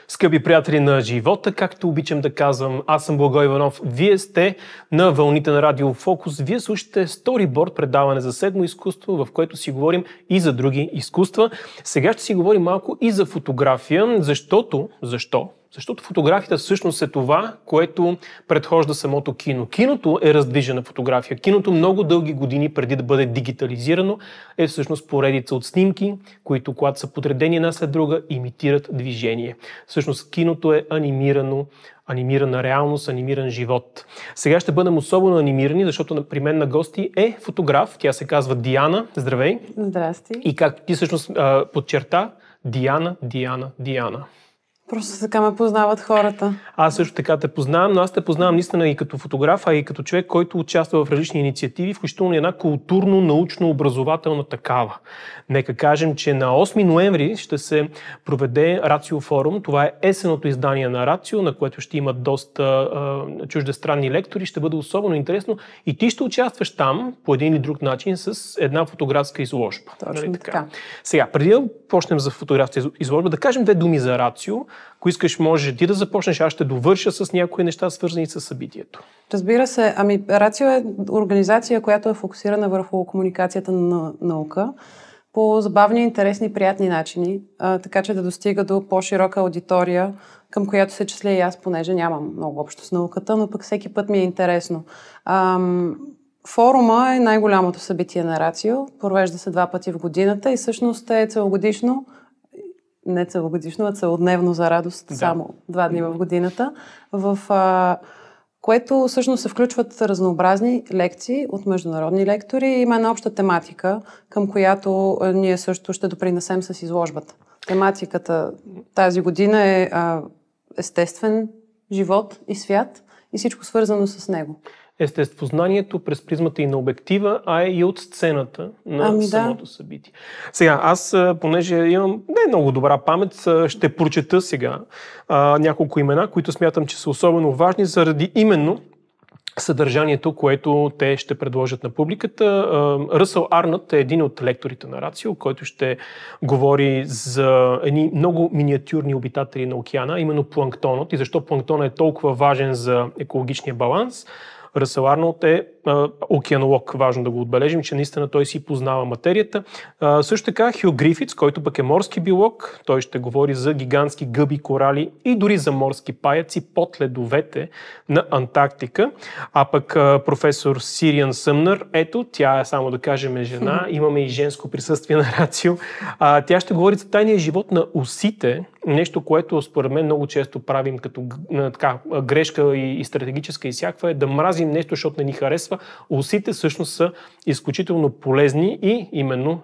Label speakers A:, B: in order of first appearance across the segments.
A: Скъпи приятели на живота, както обичам да казвам, аз съм Благой Иванов. Вие сте на вълните на Радио Фокус. Вие слушате Storyboard, предаване за седмо изкуство, в което си говорим и за други изкуства. Сега ще си говорим малко и за фотография, защото фотографията всъщност е това, което предхожда самото кино. Киното е раздвижена фотография. Киното много дълги години преди да бъде дигитализирано е всъщност поредица от снимки, които когато са подредени една след друга, имитират движение. Всъщност киното е анимирана реалност, анимиран живот. Сега ще бъдем особено анимирани, защото при мен на гости е фотограф. Тя се казва Диана. Здравей!
B: Здрасти!
A: И както ти всъщност подчерта, Диана.
B: Просто така ме познават хората.
A: Аз също така те познавам, но аз те познавам наистина и като фотограф, а и като човек, който участва в различни инициативи, включително една културно-научно-образователна такава. Нека кажем, че на 8 ноември ще се проведе Рацио форум. Това е есенното издание на Рацио, на което ще имат доста чуждестранни лектори. Ще бъде особено интересно и ти ще участваш там по един или друг начин с една фотографска изложба.
B: Точно така.
A: Сега, преди да почнем за фотографска изложба, да кажем две думи за Рацио. Ако искаш, може ти да започнеш, аз ще довърша с някои неща, свързани с събитието.
B: Разбира се. Рацио е организация, която е фокусирана върху комуникацията на наука по забавни, интересни, приятни начини, така че да достига до по-широка аудитория, към която се числя и аз, понеже нямам много общо с науката, но пък всеки път ми е интересно. Форума е най-голямото събитие на Рацио, провежда се 2 пъти в годината и всъщност е целогодишно, не целогодишно, а целодневно за радост, само 2 дни в годината, в което всъщност се включват разнообразни лекции от международни лектори и има една обща тематика, към която ние също ще допринесем с изложбата. Тематиката тази година е естествен живот и свят и всичко свързано с него.
A: Естествознанието през призмата и на обектива, а и от сцената на самото събитие. Сега, аз, понеже имам не много добра памет, ще прочета сега няколко имена, които смятам, че са особено важни заради именно съдържанието, което те ще предложат на публиката. Ръсъл Арнът е един от лекторите на Рацио, който ще говори за едни много миниатюрни обитатели на океана, именно планктонът и защо планктонът е толкова важен за екологичния баланс. Ръсъл Арнолд е океанолог, важно да го отбележим, че наистина той си познава материята. Също така Хю Грифитс, който пък е морски биолог, той ще говори за гигантски гъби, корали и дори за морски паяци под ледовете на Антарктика. А пък професор Сириан Съмнър, ето, тя е, само да кажем, жена, имаме и женско присъствие на Рацио. Тя ще говори за тайния живот на осите, нещо, което според мен много често правим като грешка и стратегическа и всякаква е да мразим нещо, защото не ни харесва. Осите всъщност са изключително полезни и именно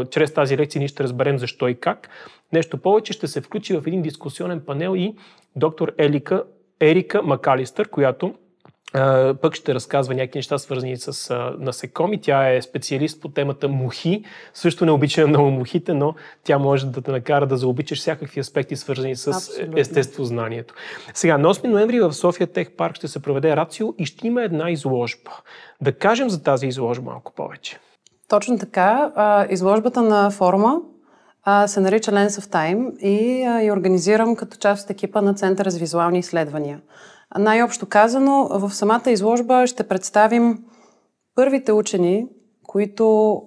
A: чрез тази лекция ние ще разберем защо и как. Нещо повече, ще се включи в един дискусионен панел и доктор Ерика Макалистър, която пък ще разказва някакви неща, свързани с насекоми. Тя е специалист по темата мухи. Също не обича много мухите, но тя може да те накара да заобичаш всякакви аспекти, свързани с естествознанието. Сега, на 8 ноември в София Тех Парк ще се проведе Рацио и ще има една изложба. Да кажем за тази изложба малко повече.
B: Точно така. Изложбата на форума се нарича Lens of Time и я организирам като част от екипа на Центъра за визуални изследвания. Най-общо казано, в самата изложба ще представим първите учени, които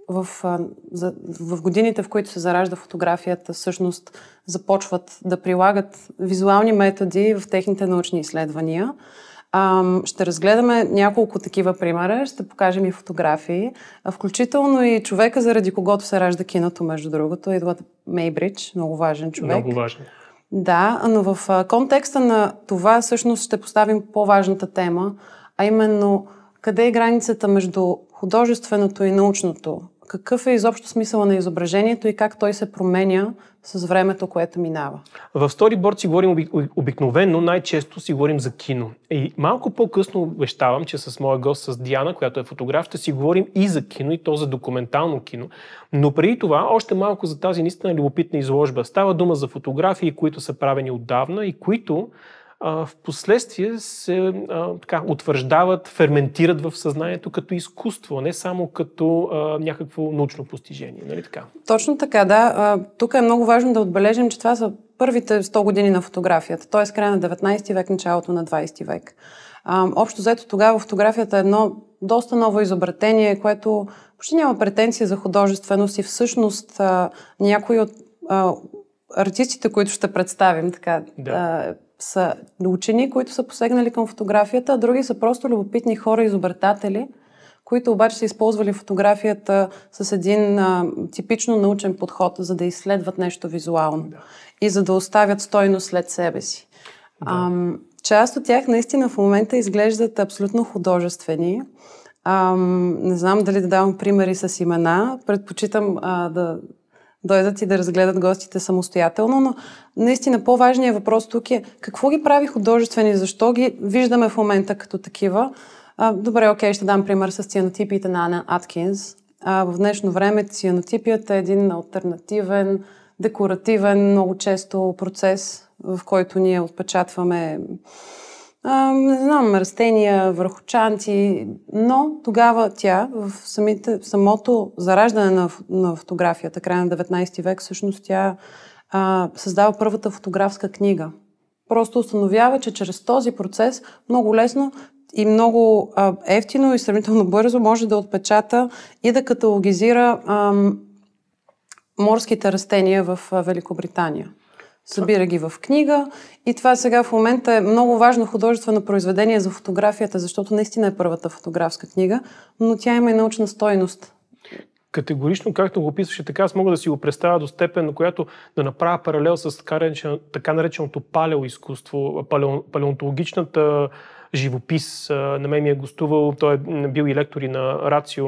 B: в годините, в които се заражда фотографията, всъщност започват да прилагат визуални методи в техните научни изследвания. Ще разгледаме няколко такива примера, ще покажем и фотографии, включително и човека, заради когото се ражда киното, между другото, Едуард Мейбридж, много важен човек.
A: Много важен.
B: Да, но в контекста на това всъщност ще поставим по-важната тема, а именно къде е границата между художественото и научното, какъв е изобщо смисъла на изображението и как той се променя с времето, което минава.
A: В Storyboard си говорим обикновено, най-често си говорим за кино. И малко по-късно обещавам, че с моя гост, с Диана, която е фотограф, ще си говорим и за кино, и то за документално кино. Но преди това, още малко за тази наистина любопитна изложба. Става дума за фотографии, които са правени отдавна и които в последствие се утвърждават, ферментират в съзнанието като изкуство, не само като някакво научно постижение. Нали така?
B: Точно така, да. Тук е много важно да отбележим, че това са първите 100 години на фотографията, т.е. края на 19 век, началото на 20 век. Общо взето тогава фотографията е едно доста ново изобретение, което почти няма претенция за художественост и всъщност някои от артистите, които ще представим, са учени, които са посегнали към фотографията, а други са просто любопитни хора, изобретатели, които обаче са използвали фотографията с един типично научен подход, за да изследват нещо визуално и за да оставят стойност след себе си. Част от тях наистина в момента изглеждат абсолютно художествени. Не знам дали да давам примери с имена. Предпочитам да дойдат и да разгледат гостите самостоятелно, но наистина по-важният въпрос тук е какво ги прави художествени, защо ги виждаме в момента като такива. Добре, окей, ще дам пример с цианотипиите на Ана Аткинс. В днешно време цианотипията е един алтернативен, декоративен, много често процес, в който ние отпечатваме не знам, растения върху чанти, но тогава тя в самото зараждане на фотографията, края на 19 век, всъщност тя създава първата фотографска книга. Просто установява, че чрез този процес много лесно и много ефтино и сравнително бързо може да отпечата и да каталогизира морските растения в Великобритания. Събира ги в книга и това сега в момента е много важно художествено произведение за фотографията, защото наистина е първата фотографска книга, но тя има и научна стойност.
A: Категорично, както го описваше така, аз мога да си го представя до степен, на която да направя паралел с така нареченото палеоизкуство, палеонтологичната живопис. На мен ми е гостувал, той е бил и лектор и на Рацио,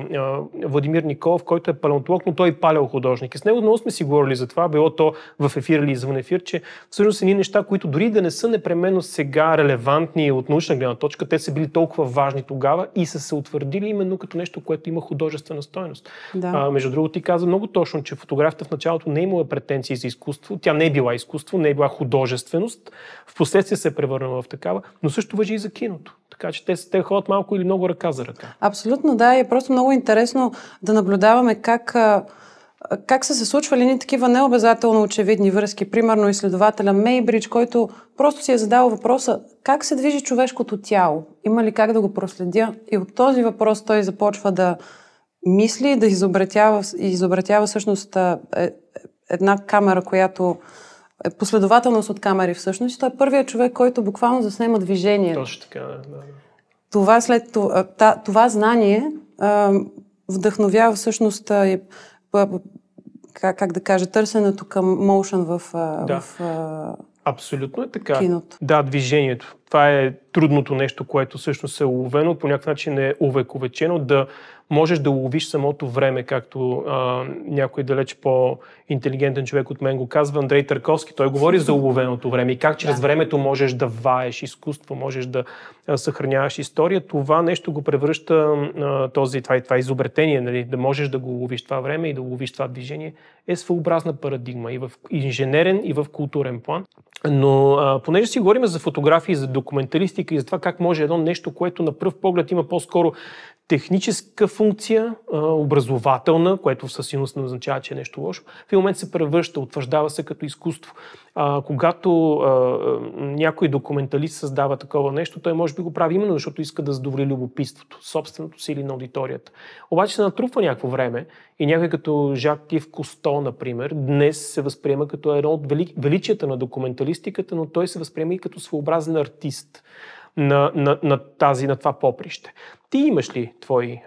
A: Владимир Николов, който е палеонтолог, но той е палеохудожник. И с него много сме си говорили за това, било то в ефир или извън ефир, че всъщност едни неща, които дори да не са непременно сега релевантни от научна гледна точка, те са били толкова важни тогава и са се утвърдили именно като нещо, което има художествена стойност. Да. Между другото, ти каза много точно, че фотографията в началото не е имала претенции за изкуство, тя не е била изкуство, не е била художественост, впоследствие се е превърнала в такава, но също важи и за киното. Така че те ходят малко или много ръка за ръка.
B: Абсолютно, да. И е просто много интересно да наблюдаваме как са се случвали ни такива необязателно очевидни връзки. Примерно изследователя Мейбридж, който просто си е задал въпроса как се движи човешкото тяло? Има ли как да го проследя? И от този въпрос той започва да мисли, да изобретява всъщност една камера, която е последователност от камери всъщност. И той е първият човек, който буквално заснема движение.
A: Точно така,
B: да. Това знание вдъхновява всъщност как да кажа, търсенето към motion в
A: абсолютно е така.
B: Киното.
A: Да, движението. Това е трудното нещо, което всъщност е уловено, по някакъв начин е увековечено, да можеш да уловиш самото време, както някой далеч по-интелигентен човек от мен го казва, Андрей Тарковски. Той говори за уловеното време и как чрез времето можеш да ваеш изкуство, можеш да съхраняваш история. Това нещо го превръща, това изобретение, нали, да можеш да го уловиш това време и да уловиш това движение, е своеобразна парадигма и в инженерен, и в културен план. Но понеже си говорим за фотографии, за документалистика и за това как може едно нещо, което на пръв поглед има по-скоро техническа функция, образователна, което със сигурност не означава, че е нещо лошо, в момент се превръща, утвърждава се като изкуство. Когато някой документалист създава такова нещо, той може би го прави именно защото иска да задоволи любопитството, собственото си или на аудиторията. Обаче се натрупва някакво време и някой като Жак-Ив Кусто, например, днес се възприема като едно от величията на документалистиката, но той се възприема и като своеобразен артист на това поприще. Ти имаш ли твои,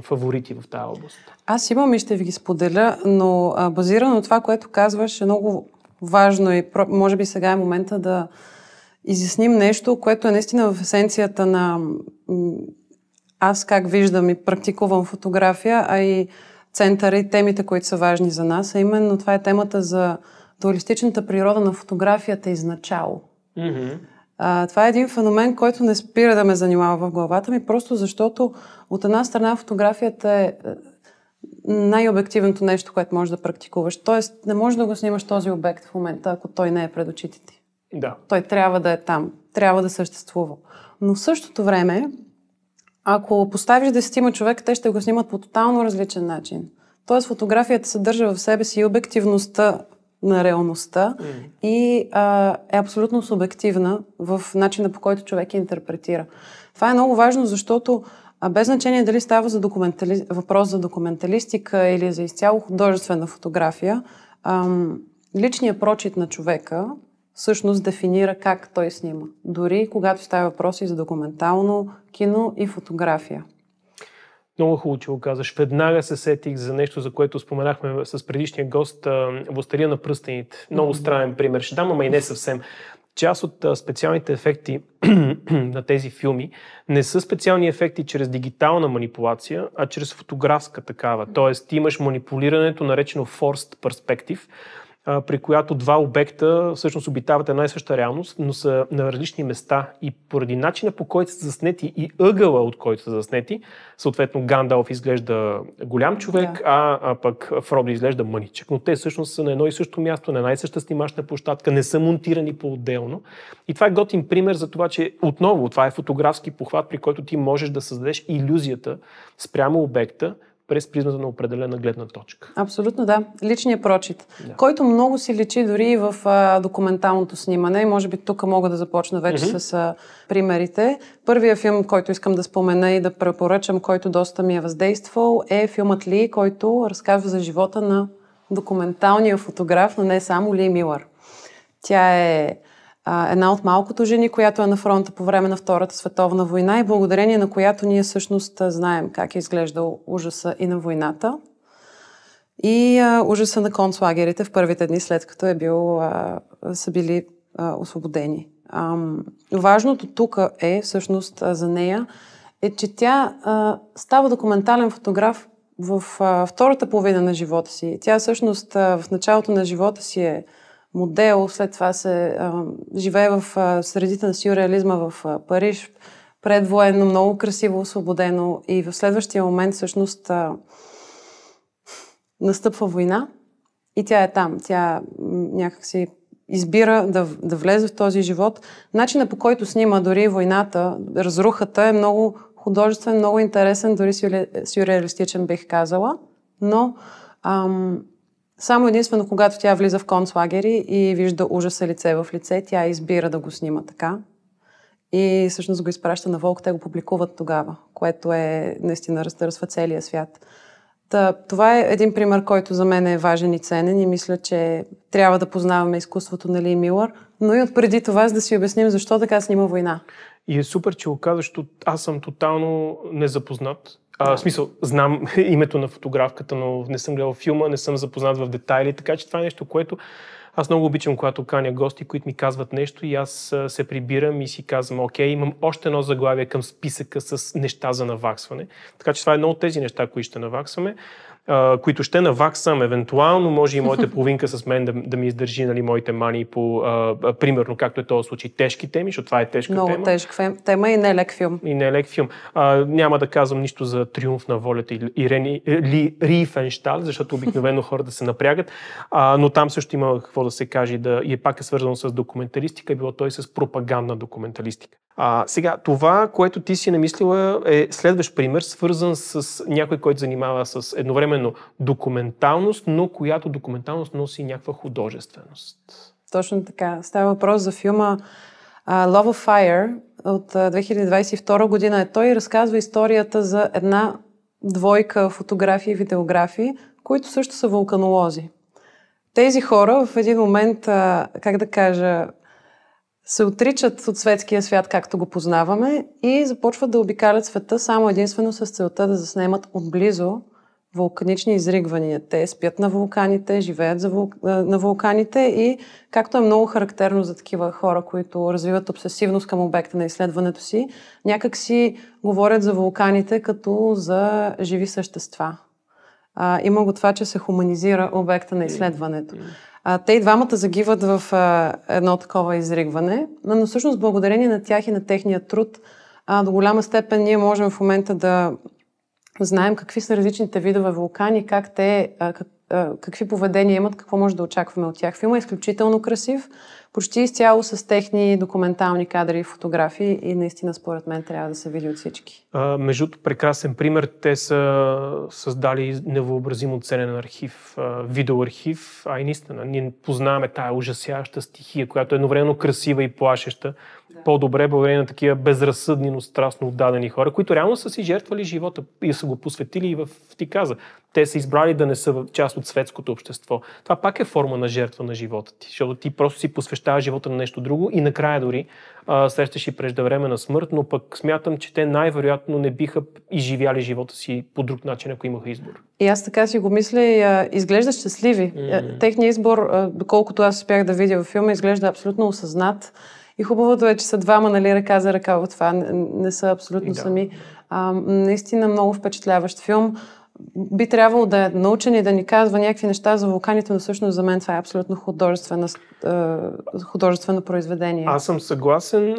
A: фаворити в тази област?
B: Аз имам и ще ви ги споделя, но базирано на това, което казваш, е много важно и може би сега е момента да изясним нещо, което е наистина в есенцията на аз как виждам и практикувам фотография, а и центъра и темите, които са важни за нас, а именно това е темата за дуалистичната природа на фотографията изначало.
A: Mm-hmm.
B: Това е един феномен, който не спира да ме занимава в главата ми, просто защото от една страна фотографията е най-обективното нещо, което можеш да практикуваш. Тоест не можеш да го снимаш този обект в момента, ако той не е пред очите ти.
A: Да.
B: Той трябва да е там, трябва да съществува. Но в същото време, ако поставиш 10 човека, те ще го снимат по тотално различен начин. Тоест фотографията съдържа в себе си и обективността на реалността и е абсолютно субективна в начина, по който човек интерпретира. Това е много важно, защото без значение дали става за въпрос за документалистика или за изцяло художествена фотография, личният прочит на човека всъщност дефинира как той снима. Дори когато става въпроси за документално кино и фотография.
A: Много хубаво, че го казваш. Веднага се сетих за нещо, за което споменахме с предишния гост, Властелина на пръстените. Много странен пример. Ще дам, ама и не съвсем. Част от специалните ефекти на тези филми не са специални ефекти чрез дигитална манипулация, а чрез фотографска такава. Тоест, ти имаш манипулирането, наречено forced perspective, при която два обекта всъщност обитават една и съща реалност, но са на различни места и поради начина, по който са заснети и ъгъла, от който са заснети, съответно Гандалф изглежда голям човек, а пък Фродо изглежда мъничък. Но те всъщност са на едно и също място, на една и съща снимачна площадка, не са монтирани по-отделно. И това е готин пример за това, че отново това е фотографски похват, при който ти можеш да създадеш илюзията спрямо обекта, през призмата на определена гледна точка.
B: Абсолютно, да. Личният прочит, който много си личи дори и в документалното снимане. И може би тук мога да започна вече с примерите. Първият филм, който искам да спомена и да препоръчам, който доста ми е въздействал, е филмът Ли, който разказва за живота на документалния фотограф, но не само Ли Милър. Тя е една от малкото жени, която е на фронта по време на Втората световна война и благодарение на която ние всъщност знаем как е изглеждал ужаса и на войната и ужаса на концлагерите в първите дни, след като са били освободени. Важното тук е всъщност за нея, че тя става документален фотограф в втората половина на живота си. Тя всъщност в началото на живота си е модел, след това се живее в средите на сюрреализма в Париж, предвоенно, много красиво, освободено и в следващия момент всъщност настъпва война и тя е там. Тя някакси избира да влезе в този живот. Начинът, по който снима дори войната, разрухата е много художествен, много интересен, дори сюрреалистичен бих казала, но само единствено, когато тя влиза в концлагери и вижда ужаса лице в лице, тя избира да го снима така. И всъщност го изпраща на Волк, те го публикуват тогава, което е наистина разтърсва целия свят. Това е един пример, който за мен е важен и ценен и мисля, че трябва да познаваме изкуството на Ли Милър, но и отпреди това, за да си обясним защо така снима война.
A: И е супер, че го казваш, аз съм тотално незапознат. В смисъл, знам името на фотографката, но не съм гледал филма, не съм запознат в детайли, така че това е нещо, което аз много обичам, когато каня гости, които ми казват нещо и аз се прибирам и си казвам, окей, имам още едно заглавие към списъка с неща за наваксване. Така че това е едно от тези неща, които ще наваксваме, които ще наваксам, евентуално може и моята половинка с мен да ми издържи, нали, моите мании по, примерно, както е този случай, тежки теми, защото това е тежка
B: много
A: тема.
B: Много тежка тема и не е лек филм.
A: И не е лек филм. Няма да казвам нищо за Триумф на волята и Риефенщал, защото обикновено хората се напрягат, но там също има какво да се каже и пак е свързано с документалистика, било той с пропагандна документалистика. Сега, това, което ти си намислила е следващ пример, свързан с някой, който занимава с едновременно документалност, но която документалност носи някаква художественост.
B: Точно така. Става въпрос за филма Love of Fire от 2022 година. Той разказва историята за една двойка фотографии и видеографии, които също са вулканолози. Тези хора в един момент, как да кажа, се отричат от светския свят, както го познаваме, и започват да обикалят света само единствено с целта да заснемат отблизо вулканични изригвания. Те спят на вулканите, живеят на вулканите и, както е много характерно за такива хора, които развиват обсесивност към обекта на изследването си, някак си говорят за вулканите като за живи същества. Има го това, че се хуманизира обекта на изследването. Те и двамата загиват в едно такова изригване, но всъщност благодарение на тях и на техния труд до голяма степен ние можем в момента да знаем какви са различните видове вулкани, какви поведения имат, какво може да очакваме от тях. Филмът е изключително красив, почти изцяло с техни документални кадри и фотографии и наистина според мен трябва да се види от всички.
A: Между прекрасен пример, те са създали невъобразимо ценен архив, видеоархив, и наистина ние познаваме тая ужасяваща стихия, която е едновременно красива и плашеща. По-добре благодарение на такива безразсъдни, но страстно отдадени хора, които реално са си жертвали живота и са го посветили и ти каза. Те са избрали да не са част от светското общество. Това пак е форма на жертва на живота ти, защото ти просто си посвещаваш живота на нещо друго и накрая дори срещаш и преждевременна смърт, но пък смятам, че те най-вероятно не биха изживяли живота си по друг начин, ако имаха избор.
B: И аз така си го мисля и изглежда щастливи. Техният избор, доколкото аз успях да видя във филма, изглежда абсолютно осъзнат. И хубавото е, че са двама, нали, ръка за ръка в това. Не са абсолютно сами. Наистина много впечатляващ филм. Би трябвало да е научен и да ни казва някакви неща за вулканите, но всъщност за мен това е абсолютно художествено произведение.
A: Аз съм съгласен.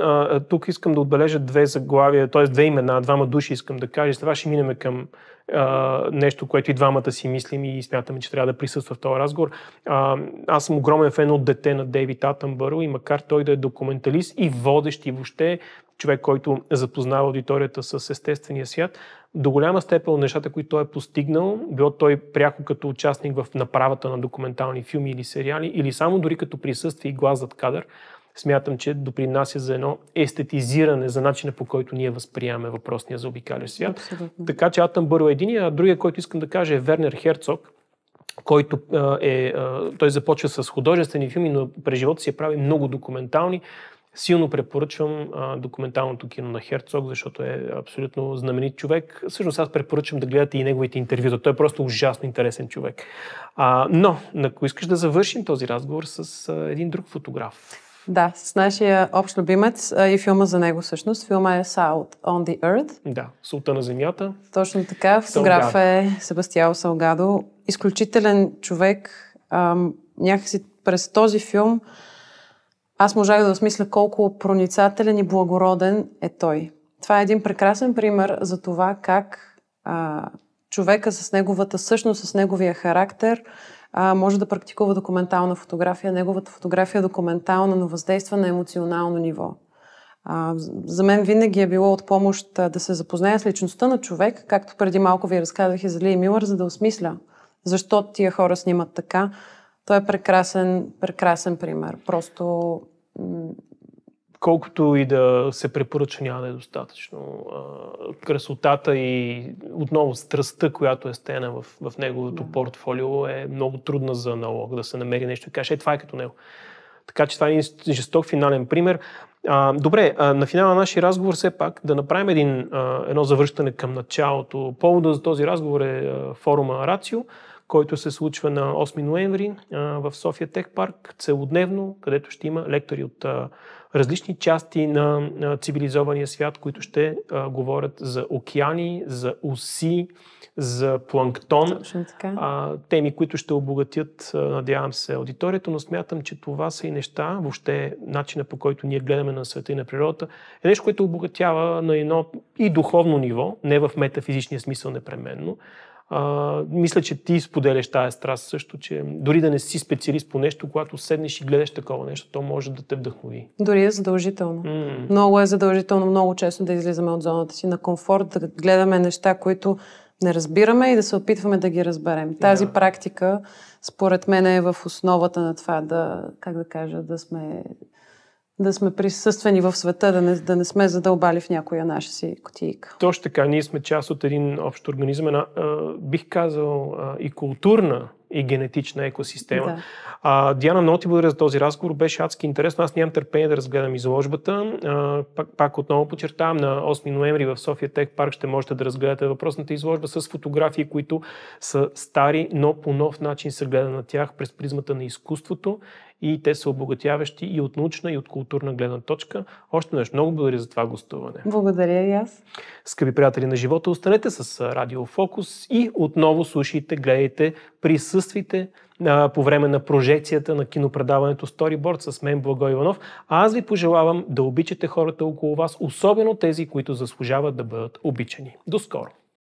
A: Тук искам да отбележа две заглавия, т.е. две имена, двама души искам да кажа. С това ще минем към нещо, което и двамата си мислим и смятаме, че трябва да присъства в този разговор. Аз съм огромен фен от Дете на Дейвид Атънбъро и макар той да е документалист и водещ и въобще човек, който запознава аудиторията с естествения свят, до голяма степен от нещата, които той е постигнал, било той пряко като участник в направата на документални филми или сериали, или само дори като присъствие и глас зад кадър, смятам, че допринася за едно естетизиране за начина, по който ние възприемаме въпросния заобикалящ свят.
B: Абсолютно.
A: Така че Атънбъро е един, а другия, който искам да кажа, е Вернер Херцог, който той започва с художествени филми, но през живота си прави много документални. Силно препоръчвам документалното кино на Херцог, защото е абсолютно знаменит човек. Всъщност аз препоръчвам да гледате и неговите интервюта. Той е просто ужасно интересен човек. Но, ако искаш да завършим този разговор с един друг фотограф.
B: Да, с нашия общ любимец и филма за него всъщност. Филма е Salt on the Earth.
A: Да, Султа на земята.
B: Точно така. Фотограф е Себастиано Салгадо. Изключителен човек. Някакси през този филм аз можах да осмисля колко проницателен и благороден е той. Това е един прекрасен пример за това как човека с неговата същност, с неговия характер може да практикува документална фотография. Неговата фотография е документална, но въздейства на емоционално ниво. За мен винаги е било от помощ да се запозная с личността на човек, както преди малко ви разказах и за Лии Милър, за да осмисля защо тия хора снимат така. Той е прекрасен пример. Просто
A: колкото и да се препоръча, няма да е достатъчно. Красотата и отново страстта, която е стена в неговото портфолио, е много трудна за аналог да се намери нещо и каже, това е като него. Така че това е един жесток финален пример. Добре, на финала на нашия разговор все пак да направим едно завръщане към началото. Повода за този разговор е форума Рацио, който се случва на 8 ноември в София Тех Парк, целодневно, където ще има лектори от различни части на цивилизования свят, които ще говорят за океани, за оси, за планктон. Теми, които ще обогатят, надявам се, аудиторията, но смятам, че това са и неща, въобще начина, по който ние гледаме на света и на природата, е нещо, което обогатява на едно и духовно ниво, не в метафизичния смисъл непременно. Мисля, че ти споделяш тая страст също, че дори да не си специалист по нещо, когато седнеш и гледаш такова нещо, то може да те вдъхнови.
B: Дори е задължително. Много е задължително, много често да излизаме от зоната си на комфорт, да гледаме неща, които не разбираме и да се опитваме да ги разберем. Тази практика, според мен, е в основата на това да сме присъствени в света, да не сме задълбали в някоя наша си кутийка.
A: Точно така, ние сме част от един общ организъм, бих казал и културна и генетична екосистема. Да. Диана, много ти благодаря за този разговор, беше адски интересно. Аз нямам търпение да разгледам изложбата. Пак отново подчертавам, на 8 ноември в София Тех Парк ще можете да разгледате въпросната изложба с фотографии, които са стари, но по нов начин се гледа на тях през призмата на изкуството и те са обогатяващи и от научна, и от културна гледна точка. Още нещо, много благодаря за това гостуване.
B: Благодаря и аз.
A: Скъпи приятели на живота, останете с Радио Фокус и отново слушайте, гледайте, присъствайте по време на прожекцията на кинопредаването Storyboard с мен Благой Иванов. А аз ви пожелавам да обичате хората около вас, особено тези, които заслужават да бъдат обичани. До скоро!